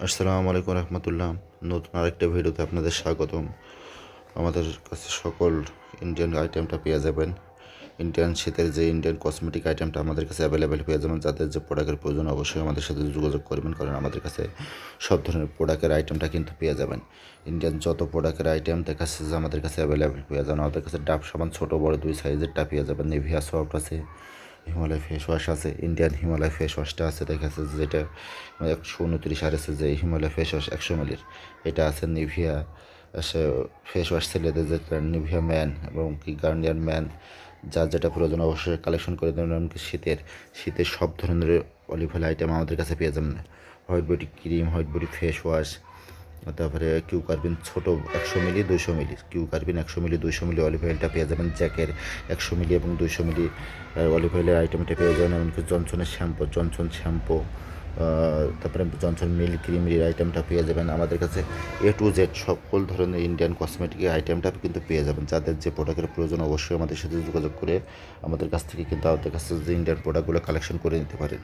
আসসালামু আলাইকুম রহমতুল্লাহ। নতুন আরেকটা ভিডিওতে আপনাদের স্বাগতম। আমাদের কাছে সকল ইন্ডিয়ান আইটেমটা পেয়ে যাবেন। ইন্ডিয়ান শীতের যে ইন্ডিয়ান কসমেটিক আইটেমটা আমাদের কাছে অ্যাভেলেবেল পেয়ে যাবেন। যাদের যে প্রোডাক্টের প্রয়োজন অবশ্যই আমাদের সাথে যোগাযোগ করবেন, কারণ আমাদের কাছে সব ধরনের প্রোডাক্টের আইটেমটা কিন্তু পেয়ে যাবেন। ইন্ডিয়ান যত প্রোডাক্টের আইটেম দেখাচ্ছে যে আমাদের কাছে অ্যাভেলেবেল পেয়ে যাবেন। আমাদের কাছে ডাব সাবান ছোটো বড় দুই সাইজেরটা পেয়ে যাবেন। নিভিয়া সফট আছে, হিমালয় ফেস ওয়াশ আছে, ইন্ডিয়ান হিমালয় ফেস ওয়াশটা আছে দেখাচ্ছে যেটা 129 আর এসে যে হিমালয় ফেস ওয়াশ 100 ml এটা আছে। নিভিয়া ফেস ওয়াশ ছেলেদের যেটা নিভিয়া ম্যান এবং কি গার্নিয়ার ম্যান, যার যেটা প্রয়োজন অবশ্যই কালেকশন করে দেবেন। এমনকি শীতের সব ধরনের অলিভ অয়েল আইটেম আমাদের কাছে পেয়ে যাবেন। White body cream, white body face wash, তারপরে কিউ কার্বিন ছোটো 100 ml 200 ml, কিউ কার্বিন 100 ml 200 ml অলিভ অয়েলটা পেয়ে যাবেন। জ্যাকের 100 ml এবং 200 ml অলিভ অয়েলের আইটেমটা পেয়ে যাবেন। এমনকি জনসন শ্যাম্পু, তারপরে জনসন মিল্ক ক্রিমের আইটেমটা পেয়ে যাবেন। আমাদের কাছে A to Z সকল ধরনের ইন্ডিয়ান কসমেটিকের আইটেমটা কিন্তু পেয়ে যাবেন। যাদের যে প্রোডাক্টের প্রয়োজন অবশ্যই আমাদের সাথে যোগাযোগ করে আমাদের কাছ থেকে কিন্তু আমাদের কাছে যে ইন্ডিয়ান প্রোডাক্টগুলো কালেকশন করে নিতে পারেন।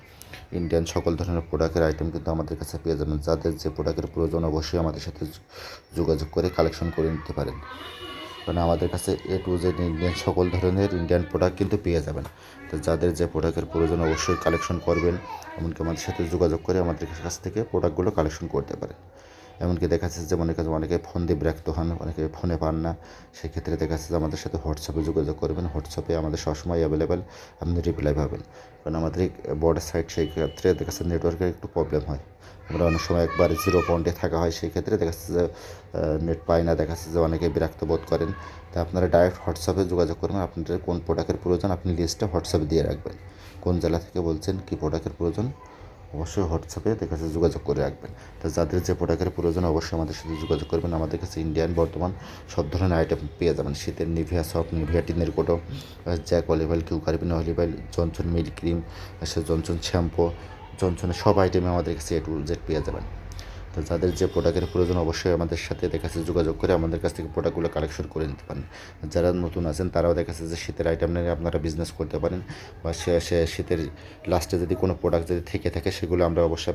ইন্ডিয়ান সকল ধরনের প্রোডাক্টের আইটেম কিন্তু আমাদের কাছে পেয়ে যাবেন। যাদের যে প্রোডাক্টের প্রয়োজন অবশ্যই আমাদের সাথে যোগাযোগ করে কালেকশন করে নিতে পারেন, কারণ আমাদের কাছে A to Z ইন্ডিয়ান সকল ধরনের ইন্ডিয়ান প্রোডাক্ট কিন্তু পেয়ে যাবেন। তো যাদের যে প্রোডাক্টের প্রয়োজন অবশ্যই কালেকশন করবেন, এমনকি আমাদের সাথে যোগাযোগ করে আমাদের কাছ থেকে প্রোডাক্টগুলো কালেকশন করতে পারেন। এমনকি দেখা যাচ্ছে যে অনেকে ফোন দিয়ে বিরক্ত হন, অনেকে ফোনে পান না, সেক্ষেত্রে দেখা যাচ্ছে যে আমাদের সাথে হোয়াটসঅ্যাপে যোগাযোগ করবেন। হোয়াটসঅ্যাপে আমাদের সবসময় অ্যাভেলেবেল, আপনি রিপ্লাই পাবেন। কারণ আমাদের বর্ডার সাইড সেই ক্ষেত্রে দেখা যাচ্ছে নেটওয়ার্কের একটু প্রবলেম হয়। আমরা অনেক সময় একবার 0 পয়েন্টে থাকা হয়, সেই ক্ষেত্রে দেখা যাচ্ছে যে নেট পাই না, দেখা যাচ্ছে যে অনেকে বিরক্ত বোধ করেন। তা আপনারা ডাইরেক্ট হোয়াটসঅ্যাপে যোগাযোগ করবেন। আপনাদের কোন প্রোডাক্টের প্রয়োজন আপনি লিস্টটা হোয়াটসঅ্যাপে দিয়ে রাখবেন। কোন জেলা থেকে বলছেন, কী প্রোডাক্টের প্রয়োজন অবশ্যই হোয়াটসঅ্যাপে দেখা যাচ্ছে যোগাযোগ করে রাখবেন। তো যাদের যে প্রোডাক্টের প্রয়োজন অবশ্যই আমাদের সাথে যোগাযোগ করবেন। আমাদের কাছে ইন্ডিয়ান বর্তমান সব ধরনের আইটেম পেয়ে যাবেন। শীতের নিভিয়া সফট, নিভিয়া টিনের কোটো, জ্যাক অলিভ অয়েল, কিউ কার্বিন olive oil, Johnson milk cream, Johnson shampoo, জনসনের সব আইটেমে আমাদের কাছে A to Z পেয়ে যাবেন। তো যাদের যে প্রোডাক্টের প্রয়োজন অবশ্যই আমাদের সাথে দেখাচ্ছে যোগাযোগ করে আমাদের কাছ থেকে প্রোডাক্টগুলো কালেকশন করে নিতে পারেন। যারা নতুন আছেন তারাও দেখাচ্ছে যে শীতের আইটেম নিয়ে আপনারা বিজনেস করতে পারেন, বা শীতের লাস্টে যদি কোনো প্রোডাক্ট যদি থেকে থাকে সেগুলো আমরা অবশ্যই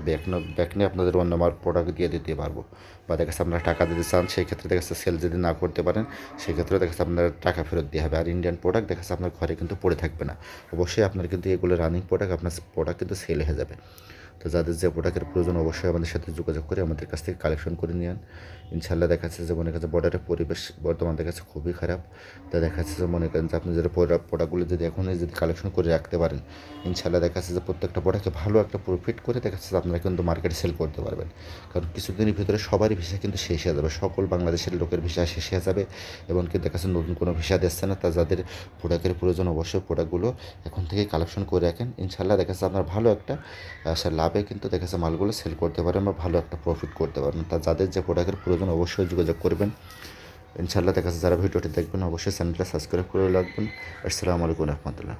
ব্যাক নিয়ে আপনাদের অন্য প্রোডাক্ট দিয়ে দিতে পারবো। বা দেখাচ্ছে আপনারা টাকা দিতে চান, সেই ক্ষেত্রে দেখাচ্ছে সেল যদি না করতে পারেন সেক্ষেত্রে দেখাচ্ছে আপনার টাকা ফেরত দিয়ে হবে। আর ইন্ডিয়ান প্রোডাক্ট দেখাচ্ছে আপনার ঘরে কিন্তু পড়ে থাকবে না। অবশ্যই আপনার কিন্তু এগুলো রানিং প্রোডাক্ট, আপনার প্রোডাক্ট কিন্তু সেল হয়ে যাবে। তো যাদের যে প্রোডাক্টের প্রয়োজন অবশ্যই আমাদের সাথে যোগাযোগ করে আমাদের কাছ থেকে কালেকশন করে নিন। ইনশাল্লাহ দেখা যাচ্ছে যে মনে করেন বর্ডারের পরিবেশ বর্তমান দেখা যাচ্ছে খুবই খারাপ। তা দেখা যাচ্ছে যে মনে করেন যে আপনি যদি প্রোডাক্টগুলো যদি এখনই যদি কালেকশন করে রাখতে পারেন, ইনশাল্লাহ দেখা যাচ্ছে যে প্রত্যেকটা প্রোডাক্টে ভালো একটা প্রফিট করে দেখা যাচ্ছে আপনারা কিন্তু মার্কেটে সেল করতে পারবেন। কারণ কিছুদিনের ভিতরে সবারই ভিসা কিন্তু শেষ হয়ে যাবে, সকল বাংলাদেশের লোকের ভিসা শেষ হয়ে যাবে এবং কিন্তু দেখা যাচ্ছে নতুন কোনো ভিসা দিচ্ছে না। তা যাদের প্রোডাক্টের প্রয়োজন অবশ্যই প্রোডাক্টগুলো এখন থেকে কালেকশন করে রাখেন। ইনশাল্লাহ দেখা যাচ্ছে আপনার ভালো একটা লাভে কিন্তু দেখা যাচ্ছে মালগুলো সেল করতে পারেন বা ভালো একটা প্রফিট করতে পারবেন। তা যাদের যে প্রোডাক্টের প্রয়োজন অবশ্যই যোগাযোগ করবেন। ইনশাল্লাহ দেখা যাচ্ছে যারা ভিডিওটি দেখবেন অবশ্যই চ্যানেলটা সাবস্ক্রাইব করে রাখবেন। আসসালামু আলাইকুম রহমতুল্লাহ।